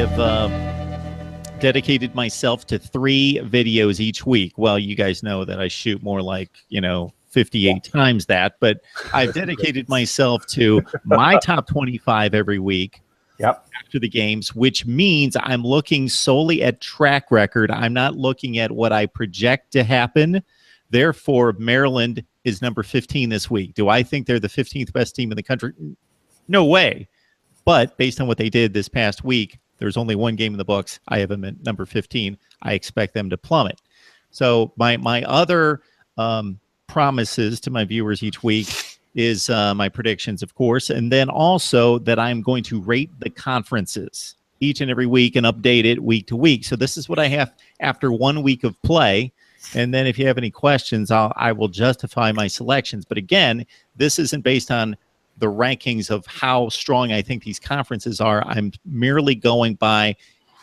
have dedicated myself to 3 videos each week. Well, you guys know that I shoot more like, 58 times that, but I've dedicated myself to my top 25 every week. Yep. After the games, which means I'm looking solely at track record. I'm not looking at what I project to happen. Therefore, Maryland is number 15 this week. Do I think they're the 15th best team in the country? No way. But based on what they did this past week, there's only one game in the books. I have them at number 15. I expect them to plummet. So my other promises to my viewers each week is my predictions, of course, and then also that I'm going to rate the conferences each and every week and update it week to week. So this is what I have after 1 week of play. And then if you have any questions, I will justify my selections. But again, this isn't based on the rankings of how strong I think these conferences are. I'm merely going by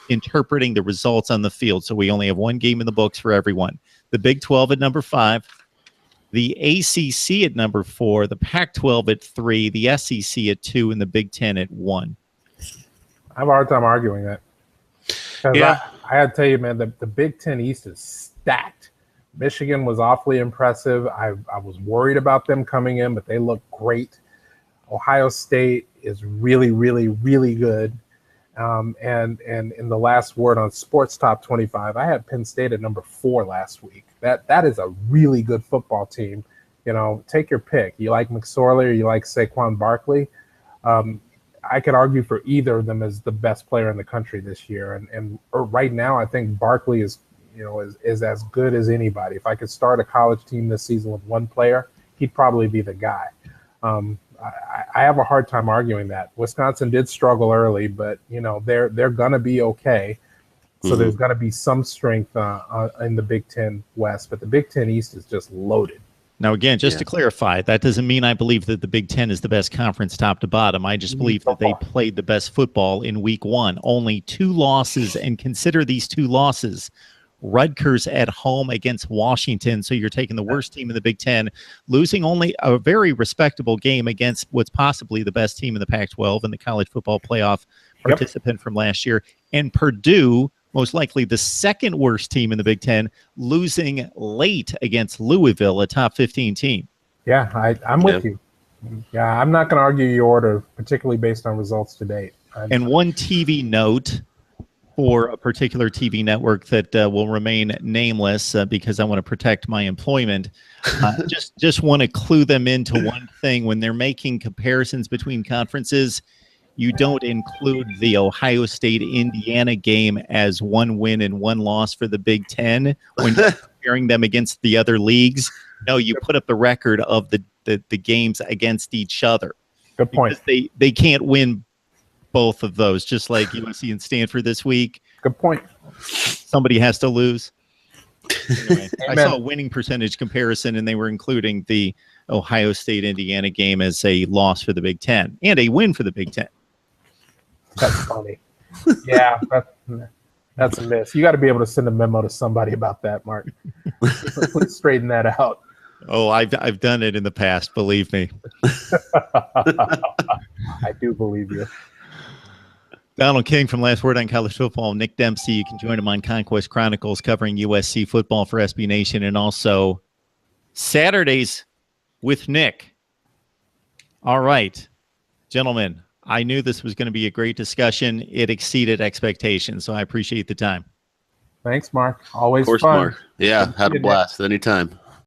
interpreting the results on the field. So we only have one game in the books for everyone. The Big 12 at number 5. The ACC at number 4, the Pac-12 at 3, the SEC at 2, and the Big 10 at 1. I have a hard time arguing that. Yeah. I had to tell you, man, the Big 10 East is stacked. Michigan was awfully impressive. I was worried about them coming in, but they look great. Ohio State is really, really, really good. And in the last word on Sports Top 25, I had Penn State at number 4 last week. That is a really good football team. Take your pick. You like McSorley or you like Saquon Barkley? I could argue for either of them as the best player in the country this year. And right now, I think Barkley is as good as anybody. If I could start a college team this season with one player, he'd probably be the guy. I have a hard time arguing that. Wisconsin did struggle early, but they're gonna be okay. So there's gonna be some strength in the Big Ten West, but the Big Ten East is just loaded. Now, again, just to clarify, that doesn't mean I believe that the Big Ten is the best conference top to bottom. I just believe that they played the best football in week 1. Only 2 losses, and consider these 2 losses. Rutgers at home against Washington. So you're taking the worst team in the Big Ten, losing only a very respectable game against what's possibly the best team in the Pac-12 and the college football playoff participant from last year. And Purdue, most likely the second worst team in the Big Ten, losing late against Louisville, a top 15 team. Yeah, I'm with you. Yeah, I'm not going to argue your order, particularly based on results to date. And one TV note for a particular TV network that will remain nameless because I want to protect my employment. Just want to clue them into one thing. When they're making comparisons between conferences, you don't include the Ohio State-Indiana game as 1 win and 1 loss for the Big Ten when you're comparing them against the other leagues. No, you put up the record of the games against each other. Good point. Because they can't win both of those, just like USC and Stanford this week. Good point. Somebody has to lose. Anyway, I saw a winning percentage comparison, and they were including the Ohio State-Indiana game as a loss for the Big Ten and a win for the Big Ten. That's funny. Yeah, that's a miss. You got to be able to send a memo to somebody about that, Mark. Please straighten that out. Oh, I've done it in the past, believe me. I do believe you. Donald King from Last Word on College Football. Nick Dempsey, you can join him on Conquest Chronicles covering USC football for SB Nation, and also Saturdays with Nick. All right, gentlemen, I knew this was going to be a great discussion. It exceeded expectations, so I appreciate the time. Thanks, Mark. Always of course, fun. Mark. Yeah, had a blast anytime.